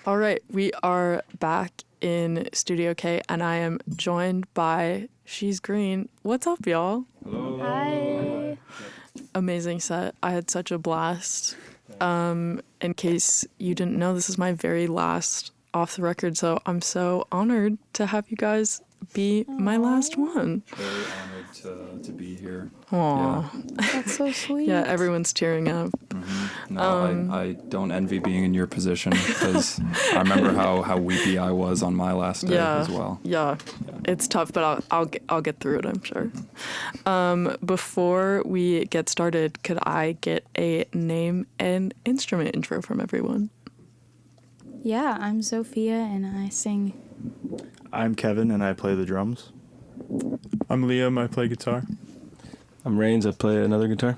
All right, we are back in Studio K, and I am joined by She's Green. What's up, y'all? Hello. Hi. Amazing set. I had such a blast. In case you didn't know, this is my very last off the record, so I'm so honored to have you guys be my last one. Very honored to be here. Aww. Yeah. That's so sweet. Yeah, everyone's tearing up. Mm-hmm. No, I don't envy being in your position because I remember how weepy I was on my last day as well. Yeah, it's tough, but I'll get through it, I'm sure. Before we get started, could I get a name and instrument intro from everyone? Yeah, I'm Sophia and I sing. I'm Kevin and I play the drums. I'm Liam, I play guitar. I'm Rains, I play another guitar.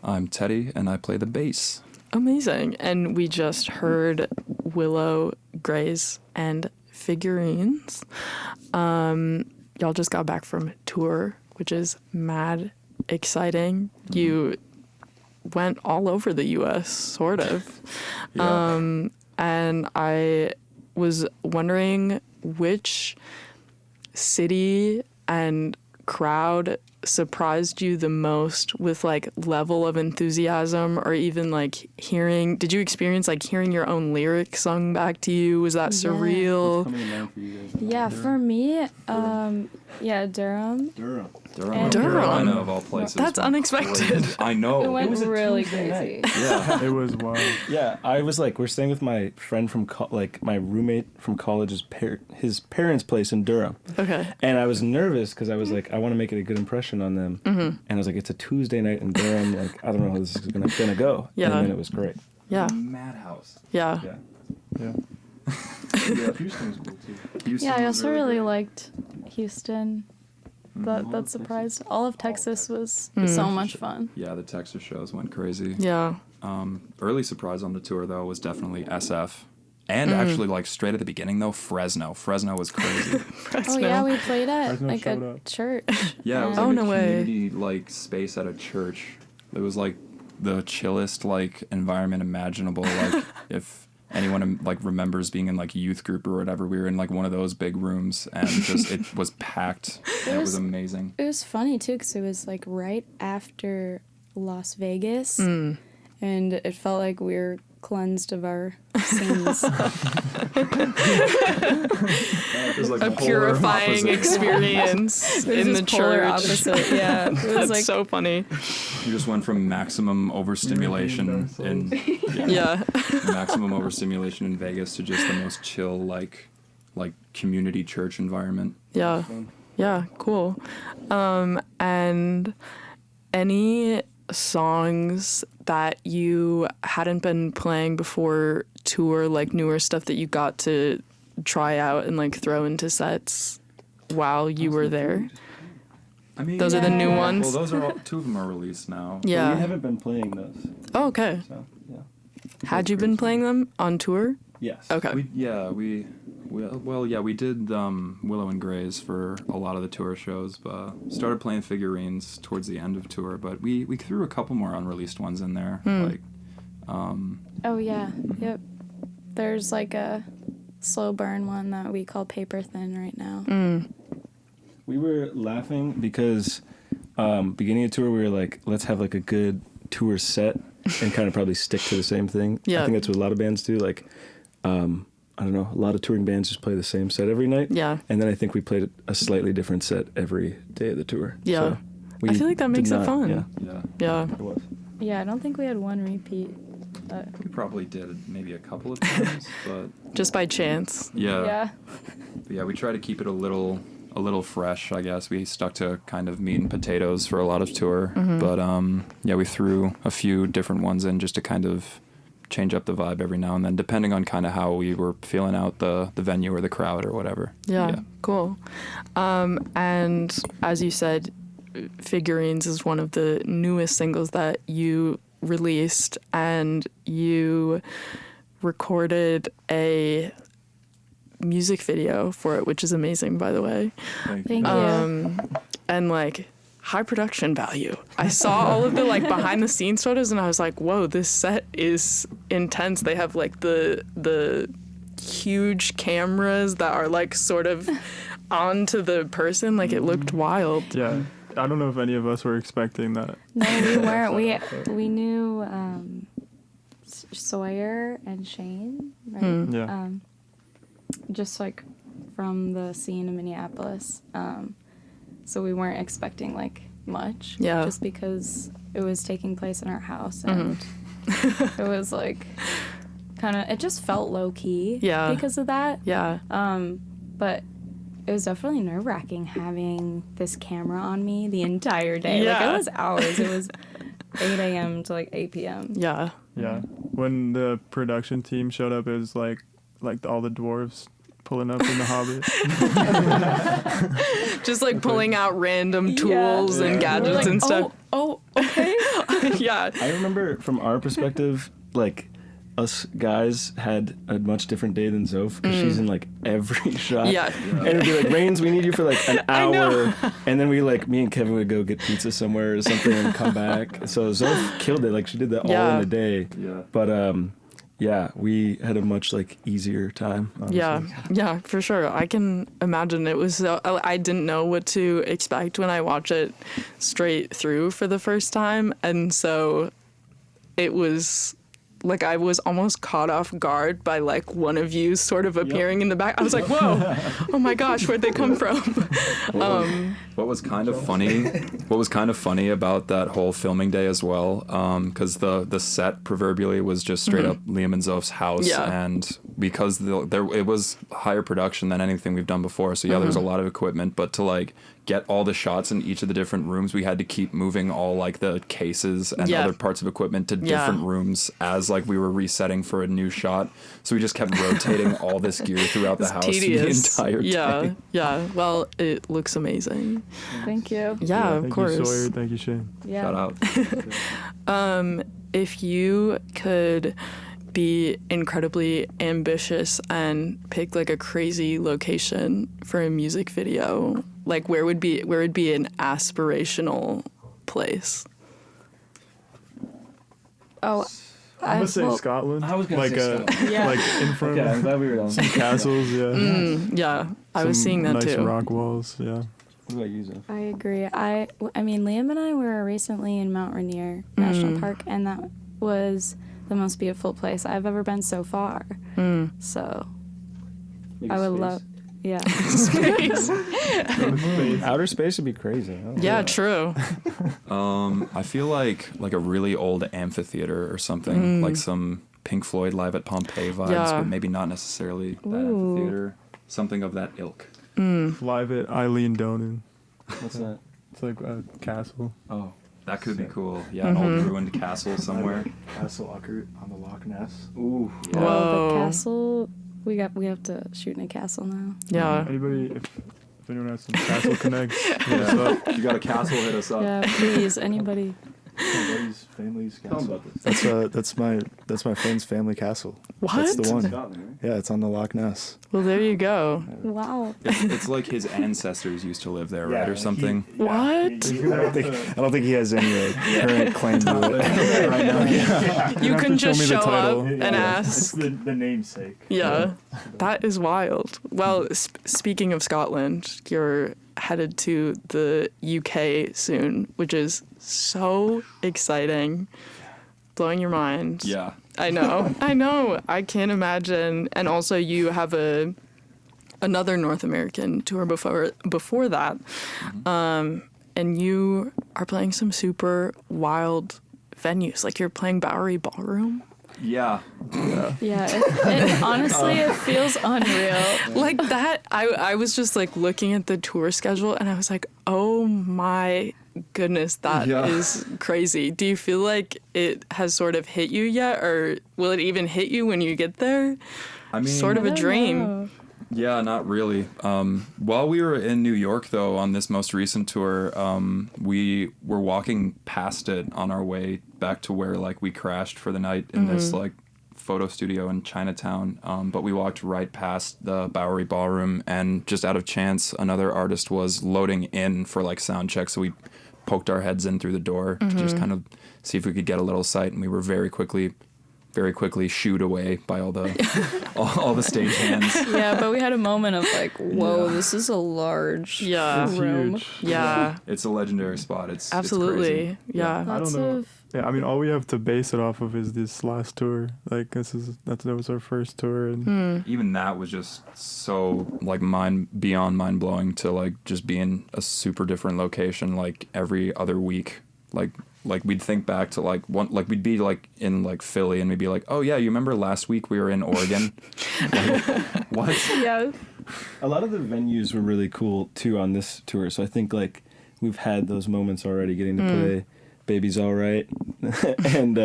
I'm Teddy and I play the bass. Amazing. And we just heard Willow, Grays, and Figurines. Y'all just got back from tour, which is mad exciting. Mm-hmm. You went all over the U.S., sort of. Yeah. And I was wondering which city and crowd surprised you the most with like level of enthusiasm, or even like did you experience like hearing your own lyrics sung back to you? Was that surreal? What's coming to mind for you guys? Yeah, for me, Durham. Durham. Carolina of all places. That's unexpected. Crazy. I know. It went was a really Tuesday crazy. Yeah. It was wild. Yeah, I was like, we're staying with my friend from my roommate from college's his parents' place in Durham. Okay. And I was nervous because I was like, I want to make it a good impression on them. Mm-hmm. And I was like, it's a Tuesday night in Durham. Like, I don't know how this is gonna go. Yeah. And then it was great. Yeah. Madhouse. Yeah. Yeah. Yeah. Yeah, Houston was cool too. Houston Yeah, I was also really great. liked Houston. That surprised. All of Texas was Mm. so much fun. Yeah, the Texas shows went crazy. Yeah. Early surprise on the tour though was definitely SF. And actually, like straight at the beginning though, Fresno. Fresno was crazy. Oh yeah, we played at Fresno like showed a up. church. Yeah, it was Oh, like no a way. community like space at a church. It was like the chillest like environment imaginable. Like if anyone like remembers being in like youth group or whatever, we were in like one of those big rooms and just it was packed. And it was amazing. It was funny too because it was like right after Las Vegas, Mm. and it felt like we were cleansed of our sins. It was like A the polar purifying opposite. experience It was in the just polar church. opposite. Yeah, it was That's like so funny. You just went from maximum overstimulation in Yeah. maximum overstimulation in Vegas to just the most chill like community church environment. Yeah. Yeah, cool. And any songs that you hadn't been playing before tour, like newer stuff that you got to try out and like throw into sets while you were there? I mean, Those are the new Yeah. ones? Well, those are all, two of them are released now. But Yeah. we haven't been playing those. Oh, okay. So, yeah. Had you been playing them on tour? Yes. Okay. We did Willow and Grays for a lot of the tour shows, but started playing Figurines towards the end of tour, but we threw a couple more unreleased ones in there. Like oh yeah, yep. There's like a slow burn one that we call Paper Thin right now. Mm. We were laughing because beginning of tour we were like, let's have like a good tour set and kind of probably stick to the same thing. Yeah. I think that's what a lot of bands do. Like, I don't know, a lot of touring bands just play the same set every night. Yeah. And then I think we played a slightly different set every day of the tour. Yeah. So we I feel like that did makes it not- fun. Yeah, Yeah. it was. Yeah, I don't think we had one repeat. But we probably did maybe a couple of times, but Just by chance. yeah. yeah, we try to keep it a little fresh, I guess. We stuck to kind of meat and potatoes for a lot of tour, but yeah, we threw a few different ones in just to kind of change up the vibe every now and then, depending on kind of how we were feeling out the venue or the crowd or whatever. Yeah, cool. And as you said, Figurines is one of the newest singles that you released, and you recorded a music video for it, which is amazing, by the way. Thank you. And like, high production value. I saw all of the like behind the scenes photos and I was like, whoa, this set is intense. They have like the huge cameras that are like sort of onto the person. Like it looked wild. Yeah. I don't know if any of us were expecting that. No, we weren't. We knew Sawyer and Shane, right? Yeah. Just like from the scene in Minneapolis. So we weren't expecting like much. Yeah. Just because it was taking place in our house and it was like kind of, it just felt low key. Yeah. Because of that. Yeah. But it was definitely nerve-wracking having this camera on me the entire day. Yeah. Like, it was hours. It was 8 a.m. to, like, 8 p.m. Yeah. Yeah. When the production team showed up, it was like all the dwarves pulling up in the Hobbit. Just, like, pulling out random tools and gadgets like, and stuff. Oh, okay. Yeah. I remember from our perspective, like, us guys had a much different day than Zoph because she's in like every shot. Yeah. And it'd be like, Rains, we need you for like an hour. And then me and Kevin would go get pizza somewhere or something and come back. So Zoph killed it. Like she did that all in a day. Yeah. But yeah, we had a much like easier time. Honestly. Yeah, for sure. I can imagine it was so, I didn't know what to expect when I watched it straight through for the first time. And so it was like I was almost caught off guard by like one of you sort of appearing in the back. I was like, whoa, oh my gosh, where'd they come from? What was kind of funny about that whole filming day as well, because the set proverbially was just straight up Liam and Zoph's house, and because it was higher production than anything we've done before, so there's a lot of equipment, but to like get all the shots in each of the different rooms, we had to keep moving all like the cases and other parts of equipment to different rooms as like we were resetting for a new shot. So we just kept rotating all this gear throughout the house Tedious. the entire day. Yeah. Well, it looks amazing. Thank you. Yeah, of Thank course. you, Sawyer. Thank you, Shane. Yeah. Shout out. If you could be incredibly ambitious and pick like a crazy location for a music video, like where would be an aspirational place? Oh, I'm gonna say Scotland. I was gonna like say Scotland. Yeah. like in front Okay, I'm of glad we were on. some castles. Yeah. Yeah, I was Some seeing that nice too. rock walls. Yeah. What about you, Zoph? I agree. I mean, Liam and I were recently in Mount Rainier National Park, and that was the most beautiful place I've ever been so far. So I would love, yeah. Space. Outer space would be crazy. Huh? Yeah, true. I feel like a really old amphitheater or something, like some Pink Floyd Live at Pompeii vibes, Yeah. but maybe not necessarily that Ooh. amphitheater. Something of that ilk. Live at Eileen Donan. What's that? It's like a castle. Oh, That could be cool. Yeah, an old ruined castle somewhere. Castle Uckert on the Loch Ness. ooh. Yeah. Whoa. Oh, the castle. We have to shoot in a castle now. Yeah. Anybody, if anyone has some castle connects, Yeah. You got a castle, hit us up. Yeah, please, anybody. Somebody's family's Tell 'em castle. about this. That's my friend's family castle. What? That's the one. Scotland, right? Yeah, it's on the Loch Ness. Well, there you go. Wow. It's like his ancestors used to live there, right, or something. What? I don't think he has any current claim to it. Right now, yeah. You have can to show just me the show up title. and ask. the namesake. Yeah, that is wild. Well, speaking of Scotland, you're headed to the UK soon, which is so exciting. Blowing your mind. Yeah. I know. I can't imagine. And also you have another North American tour before that. And you are playing some super wild venues. Like you're playing Bowery Ballroom. Yeah. Yeah, it honestly, it feels unreal. Like that, I was just like looking at the tour schedule and I was like, oh my goodness, that is crazy. Do you feel like it has sort of hit you yet, or will it even hit you when you get there? I mean, Sort of a dream. know. Yeah, not really. While we were in New York, though, on this most recent tour, we were walking past it on our way back to where like we crashed for the night in this like photo studio in Chinatown. But we walked right past the Bowery Ballroom, and just out of chance, another artist was loading in for like sound check. So we poked our heads in through the door to just kind of see if we could get a little sight, and we were very quickly shooed away by all the all the stage hands. Yeah, but we had a moment of like, whoa, this is a large room. Huge. Yeah, It's a legendary spot. It's absolutely. crazy. Yeah. I don't know. Yeah, I mean, all we have to base it off of is this last tour. Like, that was our first tour, and Even that was just so like beyond mind blowing to like just be in a super different location like every other week. Like we'd think back to like we'd be like in like Philly and we'd be like, oh yeah, you remember last week we were in Oregon? Like, what? Yeah. A lot of the venues were really cool too on this tour. So I think like we've had those moments already, getting to play Baby's All Right, and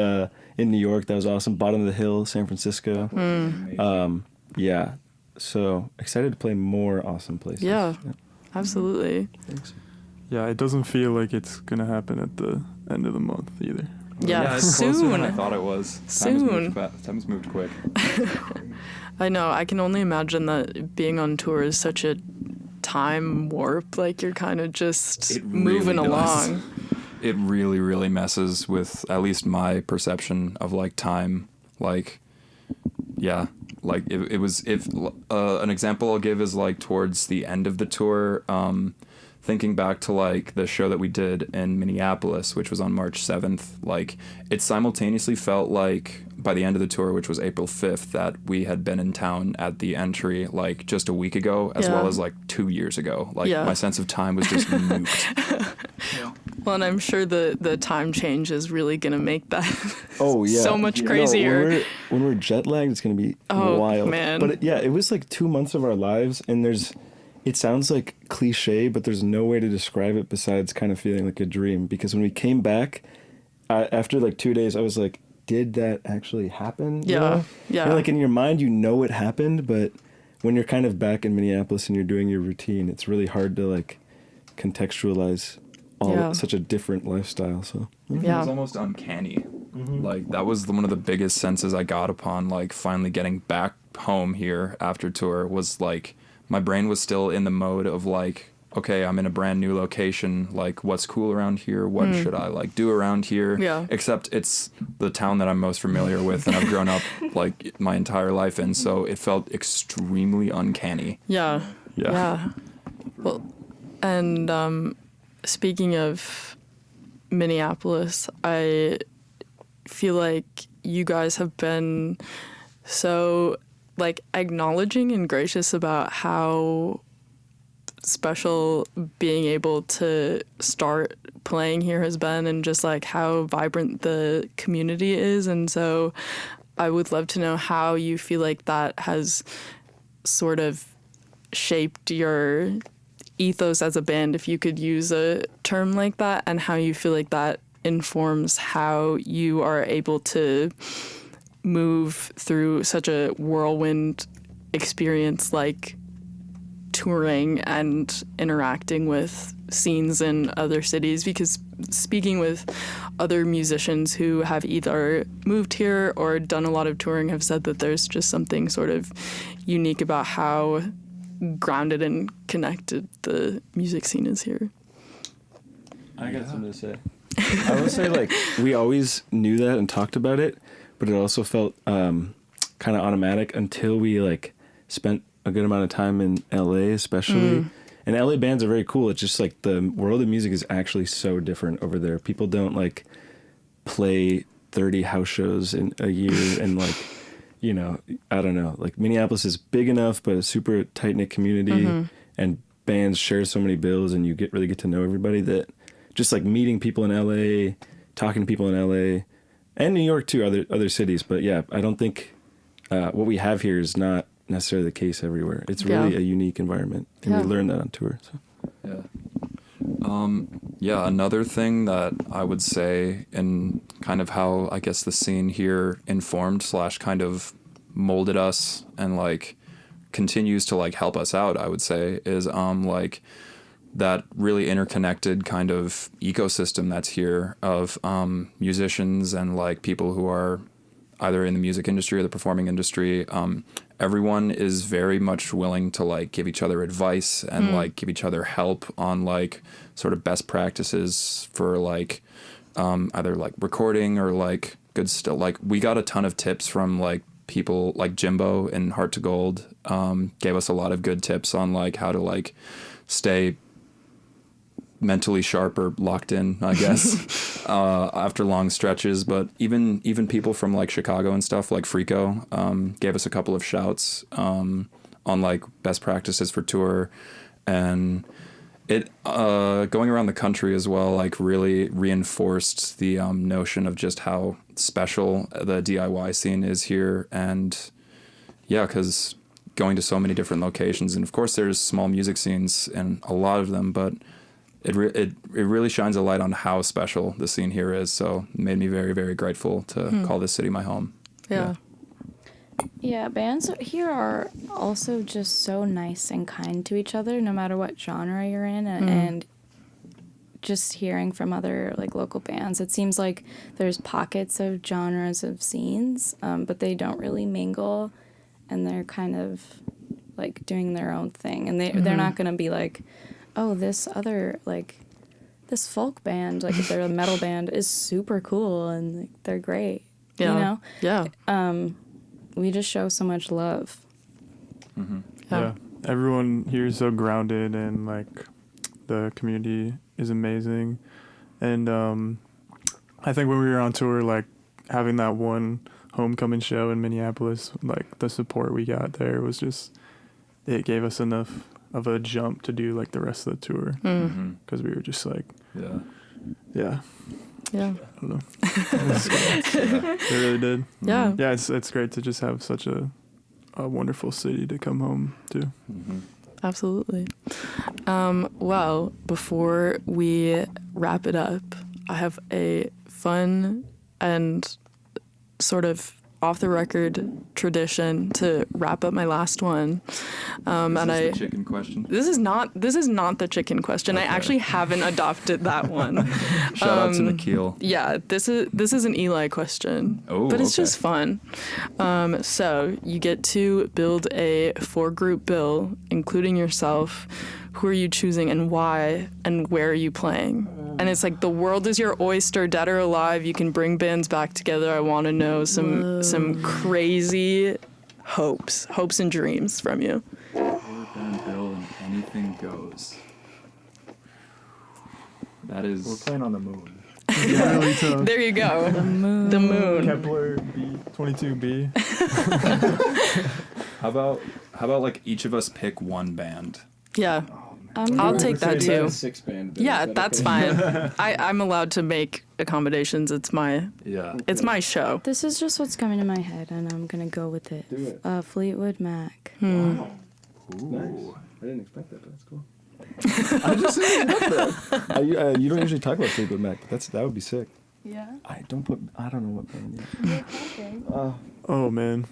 in New York that was awesome. Bottom of the Hill, San Francisco. Yeah. So excited to play more awesome places. Yeah. Absolutely. Thanks. yeah, it doesn't feel like it's gonna happen at the end of the month either. Yeah, it's closer than I soon. thought it was. Soon. Time's moved quick. I know. I can only imagine that being on tour is such a time warp. Like you're kind of just It really moving does. along. It really, really messes with at least my perception of like time. Like, yeah, like it was. If an example I'll give is like towards the end of the tour. Thinking back to like the show that we did in Minneapolis, which was on March 7th, like it simultaneously felt like by the end of the tour, which was April 5th, that we had been in town at the entry like just a week ago, as well as like 2 years ago. Like my sense of time was just nuked. Well, and I'm sure the time change is really going to make that Oh yeah, so much No, crazier. when we're jet lagged, it's gonna be Oh, wild. man. But it was like 2 months of our lives, and it sounds like cliche, but there's no way to describe it besides kind of feeling like a dream. Because when we came back, after like 2 days, I was like, did that actually happen? You know? Yeah. You're like in your mind, you know it happened, but when you're kind of back in Minneapolis and you're doing your routine, it's really hard to like contextualize such a different lifestyle. So It was almost uncanny. Like that was one of the biggest senses I got upon like finally getting back home here after tour was like my brain was still in the mode of like, okay, I'm in a brand new location. Like what's cool around here? What should I like do around here? Yeah. Except it's the town that I'm most familiar with and I've grown up like my entire life in. So it felt extremely uncanny. Yeah. Yeah. Yeah. Well, and speaking of Minneapolis, I feel like you guys have been so like acknowledging and gracious about how special being able to start playing here has been, and just like how vibrant the community is. And so I would love to know how you feel like that has sort of shaped your ethos as a band, if you could use a term like that, and how you feel like that informs how you are able to move through such a whirlwind experience like touring and interacting with scenes in other cities. Because speaking with other musicians who have either moved here or done a lot of touring have said that there's just something sort of unique about how grounded and connected the music scene is here. I got something to say. I would say like we always knew that and talked about it, but it also felt kind of automatic until we like spent a good amount of time in LA, especially. And LA bands are very cool. It's just like the world of music is actually so different over there. People don't like play 30 house shows in a year and like, you know, I don't know, like Minneapolis is big enough, but a super tight knit community and bands share so many bills and you really get to know everybody, that just like meeting people in LA, talking to people in LA and New York too, other cities. But yeah, I don't think what we have here is not necessarily the case everywhere. It's really a unique environment, and we learned that on tour. So. Yeah, another thing that I would say, and kind of how I guess the scene here informed / kind of molded us and like continues to like help us out, I would say, is like that really interconnected kind of ecosystem that's here of musicians and like people who are either in the music industry or the performing industry, everyone is very much willing to like give each other advice and like give each other help on like sort of best practices for like either like recording or like good stuff. Like we got a ton of tips from like people like Jimbo and Heart to Gold, gave us a lot of good tips on like how to like stay mentally sharp or locked in, I guess, after long stretches. But even people from like Chicago and stuff like Frico gave us a couple of shouts on like best practices for tour, and it going around the country as well like really reinforced the notion of just how special the DIY scene is here. And yeah, because going to so many different locations, and of course there's small music scenes and a lot of them, but it really shines a light on how special the scene here is. So it made me very, very grateful to call this city my home. Yeah, bands here are also just so nice and kind to each other, no matter what genre you're in. And just hearing from other like local bands, it seems like there's pockets of genres of scenes, but they don't really mingle, and they're kind of like doing their own thing. And they're not going to be like, oh, this other, like, this folk band, like, if they're a metal band, is super cool, and like, they're great, you know? Yeah. We just show so much love. Yeah. Everyone here is so grounded, and, like, the community is amazing. And I think when we were on tour, like, having that one homecoming show in Minneapolis, like, the support we got there was just, it gave us enough of a jump to do like the rest of the tour, because we were just like yeah Yeah. I don't know. It really did. Yeah. Yeah, it's great to just have such a wonderful city to come home to. Absolutely. Well, before we wrap it up, I have a fun and sort of off the record tradition to wrap up my last one. The chicken question. This is not the chicken question. Okay. I actually haven't adopted that one. Shout out to Nikhil. Yeah, this is an Eli question. Oh, but it's okay. just fun. So you get to build a 4-group bill, including yourself. Who are you choosing and why, and where are you playing? And it's like the world is your oyster, dead or alive. You can bring bands back together. I want to know some crazy hopes and dreams from you. Bill and anything goes. That is. We're playing on the moon. Really tough. There you go. The moon. Kepler B22b. How about like each of us pick one band? Yeah. I'll take that too. 6-band. Yeah, that's fine. I'm allowed to make accommodations. It's my show. This is just what's coming to my head, and I'm gonna go with it. Do it. Fleetwood Mac. Wow. Nice. I didn't expect that, but that's cool. I just didn't expect that. You don't usually talk about Fleetwood Mac, but that would be sick. Yeah. I don't know what band yet. Oh man.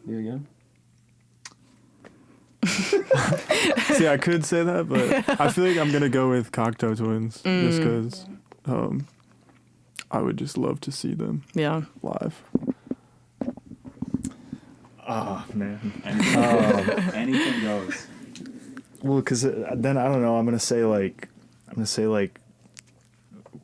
You again? See, I could say that, but I feel like I'm gonna go with Cocteau Twins just because I would just love to see them live. Oh man. Anything goes. Well, because then I don't know. I'm gonna say like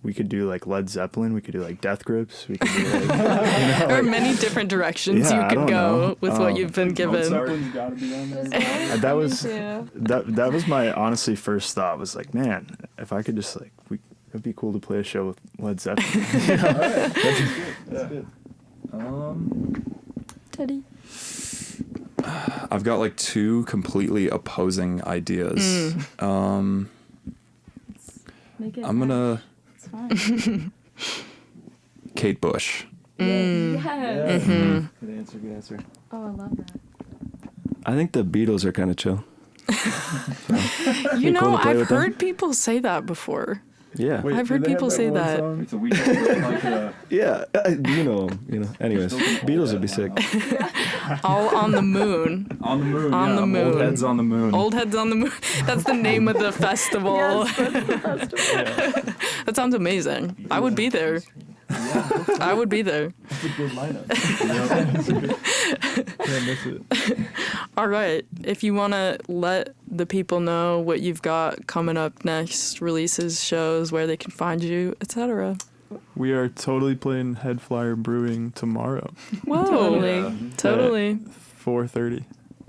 we could do like Led Zeppelin. We could do like Death Grips. We could do like There are many different directions you could go with what you've been given. Zeppelin's gotta be on there. that was my honestly first thought was like, man, if I could just like it'd be cool to play a show with Led Zeppelin. That's good. Teddy. I've got like 2 completely opposing ideas. I'm gonna. It's fine. Kate Bush. Yes. Good answer. Oh, I love that. I think the Beatles are kind of chill. You know, cool to play I've with them. heard people say that before. Yeah. Wait, I've do heard they have people say one that. song? It's a weekend like Yeah. You know. Anyways, Beatles would be sick. All on the moon. on the moon. On the moon. Old Heads on the Moon. Old Heads on the Moon. That's the name of the festival. Yes, that's the festival. That sounds amazing. I would be there. I would be there. That's a good lineup. Can't miss it. All right. If you want to let the people know what you've got coming up next, releases, shows, where they can find you, etc. We are totally playing Head Flyer Brewing tomorrow, Whoa. Totally. 4:30.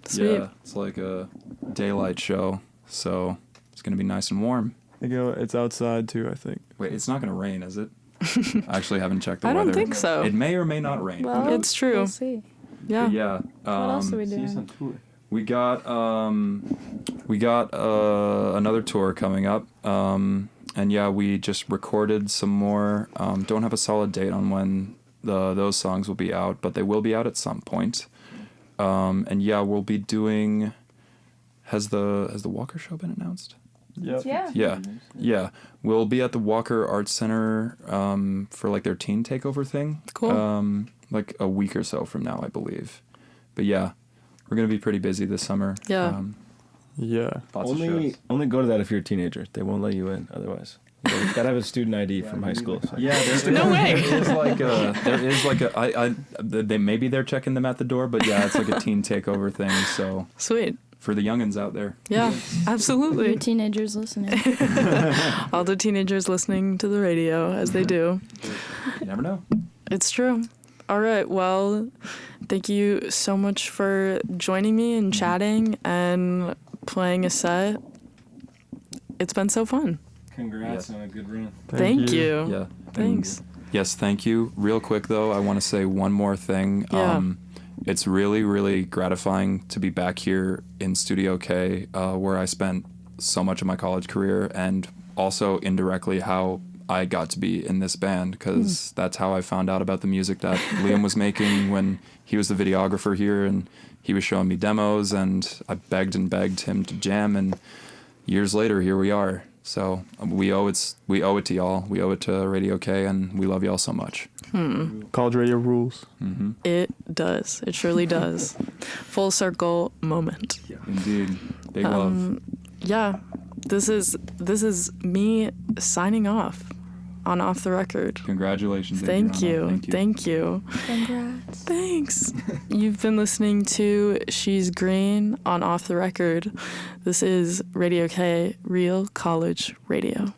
Sweet. Yeah, it's like a daylight show, so it's gonna be nice and warm. It's outside too, I think. Wait, it's not gonna rain, is it? I actually haven't checked the I weather. don't think so. It may or may not rain. Well, It's true. We'll see. Yeah. But yeah. What else are we doing? We got another tour coming up, and yeah, we just recorded some more. Don't have a solid date on when those songs will be out, but they will be out at some point. And yeah, we'll be doing. Has the Walker show been announced? Yep. Yeah. We'll be at the Walker Arts Center for like their teen takeover thing. Cool. Like a week or so from now, I believe. But yeah, we're gonna be pretty busy this summer. Yeah. Yeah. Lots of shows. Only go to that if you're a teenager. They won't let you in otherwise. You gotta have a student ID from high school. So. Yeah, No way. There is like they maybe they're checking them at the door, but yeah, it's like a teen takeover thing. So Sweet. for the youngins out there, Yeah, Your absolutely. teenagers listening. All the teenagers listening to the radio, as they do. you never know. It's true. All right. Well, thank you so much for joining me and chatting and playing a set. It's been so fun. Congrats on a good run. Thank you. Yeah. Thanks. Yes, thank you. Real quick though, I want to say one more thing. Yeah. It's really, really gratifying to be back here in Studio K, where I spent so much of my college career, and also indirectly how I got to be in this band, because that's how I found out about the music that Liam was making when he was the videographer here, and he was showing me demos, and I begged and begged him to jam, and years later, here we are. So we owe it to y'all. We owe it to Radio K, and we love y'all so much. College radio rules. Mm-hmm. It does. It surely does. Full circle moment. Indeed. Big love. Yeah. This is me signing off on Off the Record. Congratulations. Thank Adriana. you. Thank you. Congrats. Thanks. You've been listening to She's Green on Off the Record. This is Radio K, Real College Radio.